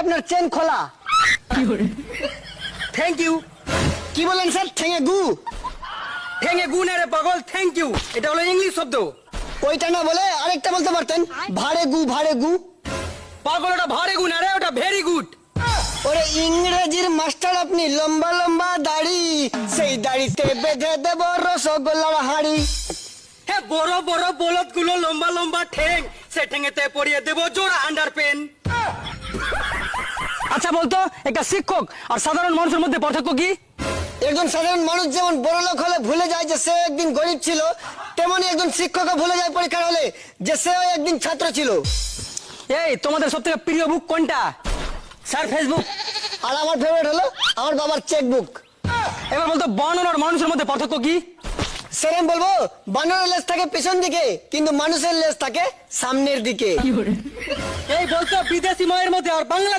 আপনার চেন খোলা। Thank you. কি বলেন স্যার? ঠেঙে গু? ঠেঙে গু না রে পাগল, থ্যাংক ইউ এটা হলো ইংলিশ শব্দ। ওইটা না বলে আরেকটা বলতে পারতেন, ভাড়ে গু, ভাড়ে গু। পাগল ওটা ভারে গু না রে, ওটা ভেরি গুড। ওরে ইংরেজির মাস্টার আপনি, লম্বা লম্বা দাড়ি, সেই দাড়িতে বেঁধে দেব রসগোল্লার হাড়ি। হ্যাঁ, বড় বড় বলদ গুলো লম্বা লম্বা ঠ্যাং, সে ঠ্যাঙেতে পরিয়ে দেব জোড়া আন্ডার পেন। আচ্ছা বলতো, একটা শিক্ষক আর সাধারণ মানুষের মধ্যে পার্থক্য কি? একজন সাধারণ মানুষ যেমন বড় লোক হলে ভুলে যায় যে সে একদিন গরিব ছিল, তেমনি একজন শিক্ষকও ভুলে যায় পরীক্ষার হলে যে সেও একদিন ছাত্র ছিল। এই তোমাদের সবথেকে প্রিয় বুক কোনটা? Sir Facebook. আর আমার ফেভারিট হলো আমার বাবার চেকবুক। এবার বলতো, বানর আর মানুষের মধ্যে পার্থক্য কি? স্যার আমি বলবো, বানরের লেজ থাকে পেছন দিকে, কিন্তু মানুষের লেজ থাকে সামনের দিকে। এই বলতো, বিদেশি মায়ের মধ্যে আর বাংলা